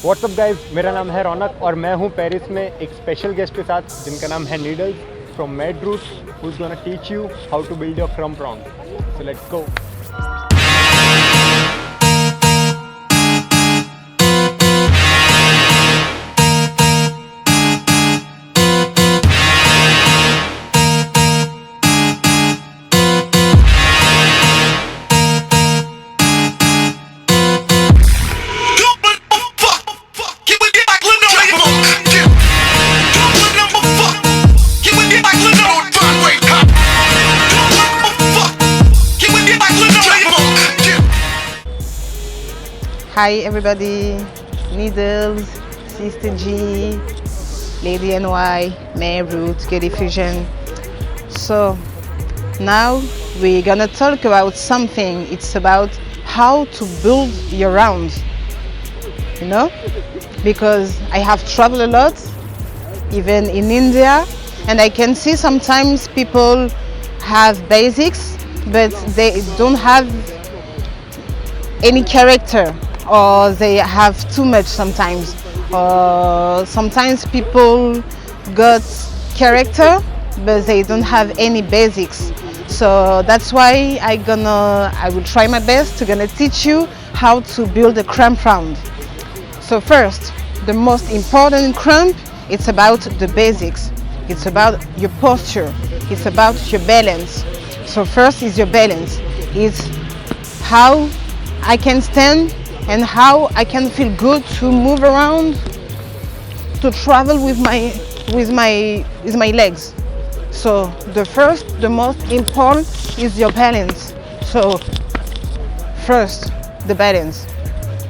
WhatsApp guys, मेरा नाम है रौनक और मैं हूँ पेरिस में एक स्पेशल गेस्ट के साथ जिनका नाम है Needlez from made root, who is gonna teach you how to build your krump wrong. So let's go. Hi everybody, Needlez, Sister G, Lady NY, May Root, Gay Diffusion. So now we're gonna talk about something. It's about how to build your rounds, you know, because I have traveled a lot, even in India, and I can see sometimes people have basics, but they don't have any character, or they have too much sometimes. Sometimes people got character but they don't have any basics. So that's why I will try my best to gonna teach you how to build a Krump round. So first, the most important in Krump, it's about the basics. It's about your posture. It's about your balance. So first is your balance. It's how I can stand and how I can feel good to move around, to travel with my legs. So the most important is your balance. So first, the balance.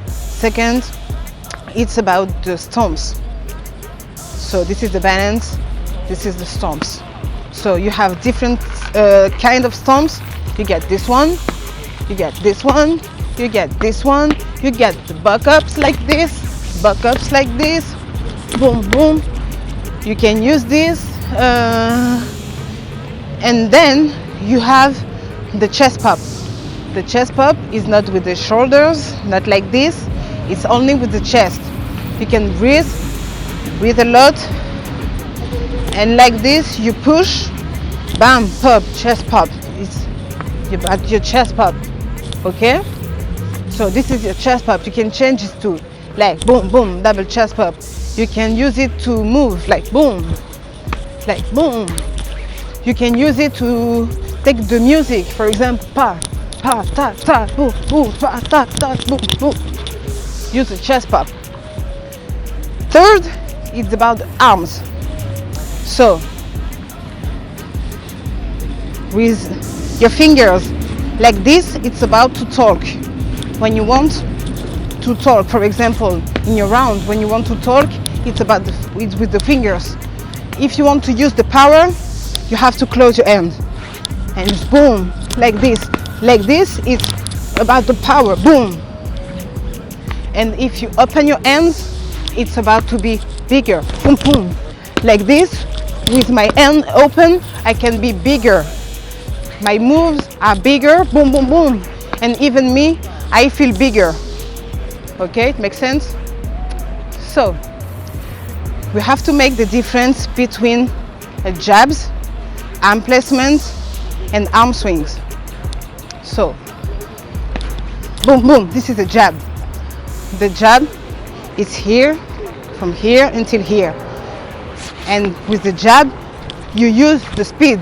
Second, it's about the stomps. So this is the balance, this is the stomps. So you have different kind of stomps. You get this one, you get this one, you get this one, you get the buck ups like this, boom boom. You can use this, and then you have the chest pop. The chest pop is not with the shoulders, not like this, it's only with the chest. You can breathe a lot, and like this you push, bam, pop, chest pop. It's about your chest pop, okay? So this is your chest pop. You can change it to like boom boom, double chest pop. You can use it to move like boom, like boom. You can use it to take the music, for example, pa pa ta ta boom boom pa ta ta boom boom. Use the chest pop. Third, it's about the arms. So with your fingers like this, it's about to talk. When you want to talk, for example, in your round, when you want to talk, it's with the fingers. If you want to use the power, you have to close your hand and it's boom, like this. Like this, it's about the power, boom. And if you open your hands, it's about to be bigger, boom boom. Like this, with my hand open, I can be bigger. My moves are bigger, boom boom boom. And even me, I feel bigger. Okay, it makes sense? So we have to make the difference between jabs, arm placements, and arm swings. So boom boom, this is a jab. The jab is here, from here until here. And with the jab, you use the speed.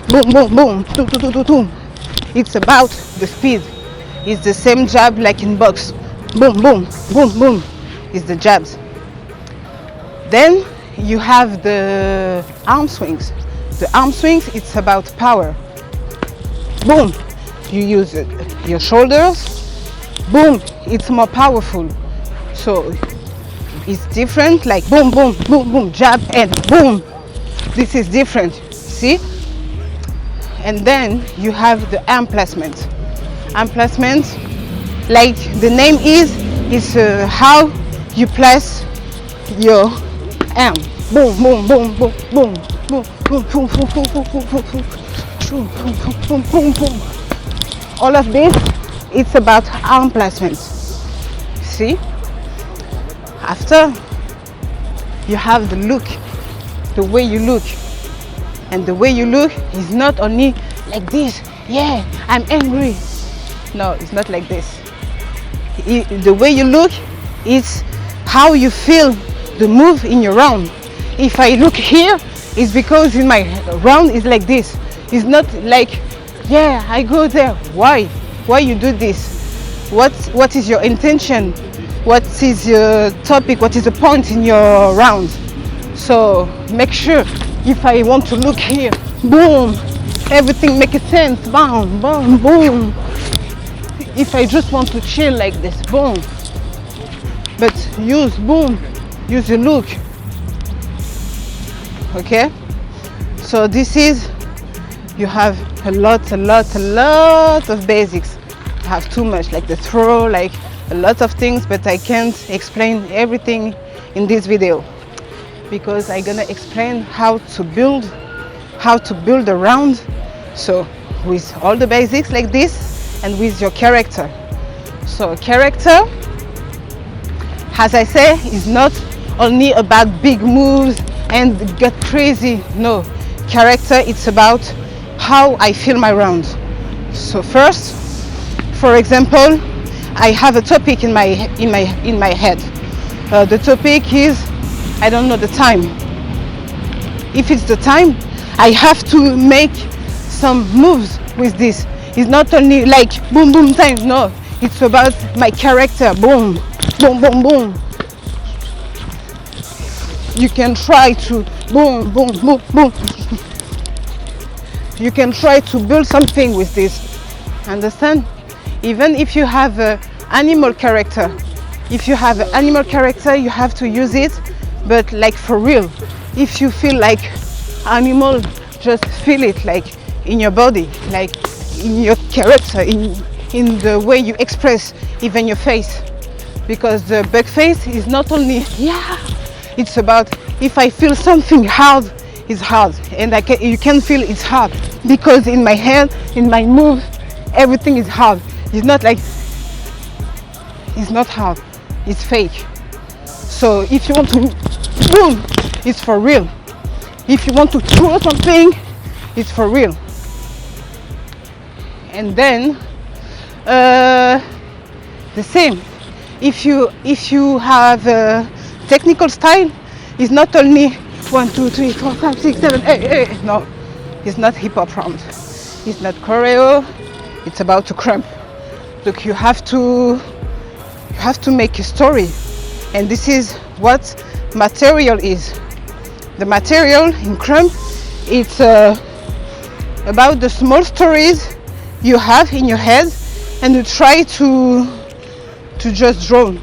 Boom boom boom, boom, boom, boom, boom. It's about the speed. It's the same jab like in box. Boom, boom, boom, boom. It's the jabs. Then you have the arm swings. The arm swings, it's about power. Boom, you use your shoulders. Boom, it's more powerful. So it's different, like boom, boom, boom, boom, jab and boom. This is different, see? And then you have the arm placement. Arm placement, like the name is how you place your arm. Boom, boom, boom, boom, boom, boom, boom, boom, boom, boom, boom, boom, boom, boom, boom, boom, boom. All of this, it's about arm placement. See? After, you have the look, the way you look. And the way you look is not only like this, yeah, I'm angry. No, it's not like this. The way you look is how you feel the move in your round. If I look here, it's because in my round is like this. It's not like, yeah, I go there. Why? Why you do this? What is your intention? What is your topic? What is the point in your round? So make sure, if I want to look here, boom, everything make sense, boom, boom, boom. If I just want to chill like this, boom. But use boom, use the look. Okay? So this is, you have a lot of basics. You have too much, like the throw, like a lot of things, but I can't explain everything in this video because I'm gonna explain how to build a round. So with all the basics like this and with your character. So character, as I say, is not only about big moves and get crazy. No, character, it's about how I feel my round. So first, for example, I have a topic in my head. The topic is, I don't know the time. If it's the time, I have to make some moves with this. It's not only like boom boom time. No, it's about my character. Boom, boom, boom, boom. You can try to boom, boom, boom, boom. You can try to build something with this. Understand? Even if you have an animal character, you have to use it, but like for real. If you feel like animal, just feel it like in your body, like in your character, in the way you express even your face. Because the bug face is not only, yeah, it's about if I feel something hard, it's hard. And you can feel it's hard. Because in my head, in my move, everything is hard. It's not like, it's not hard, it's fake. So if you want to, boom, it's for real. If you want to throw something, it's for real. And then the same. If you have a technical style, it's not only 1, 2, 3, 4, 5, 6, 7, 8, 8. No, it's not hip hop round. It's not choreo. It's about to Krump. Look, you have to make a story, and this is what material is. The material in Krump, it's about the small stories you have in your head, and you try to just draw.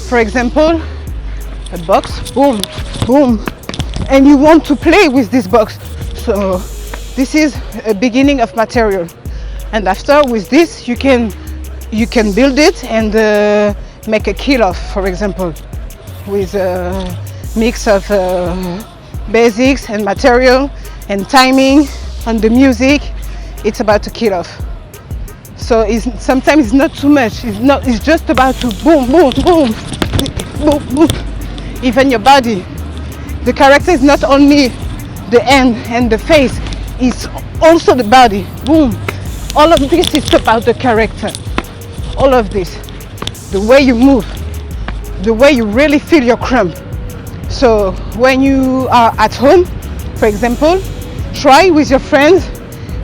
For example, a box, boom, boom, and you want to play with this box. So this is a beginning of material, and after with this you can build it and make a kill off, for example, with a mix of basics and material and timing on the music. It's about to kill off. So sometimes it's not too much. It's just about to boom, boom, boom, boom, boom. Even your body. The character is not only the hand and the face. It's also the body. Boom. All of this is about the character. All of this. The way you move. The way you really feel your Krump. So when you are at home, for example, try with your friends.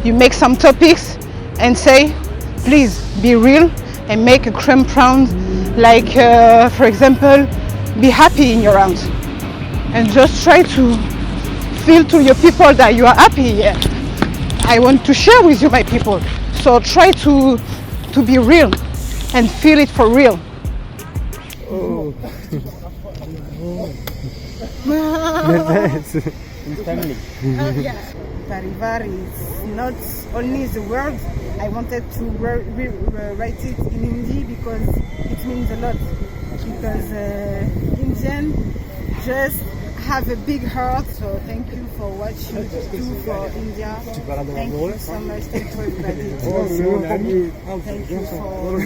You make some topics and say, please be real and make a Krump round. Like, for example, be happy in your round. And just try to feel to your people that you are happy. Yeah. I want to share with you, my people. So try to be real and feel it for real. Oh. In family. Yeah. Parivar is not only the word. I wanted to write it in Hindi because it means a lot. Because Indian just have a big heart. So thank you for what you do for India. Thank you so much. Thank you everybody. Thank you for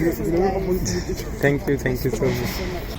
Thank you so much.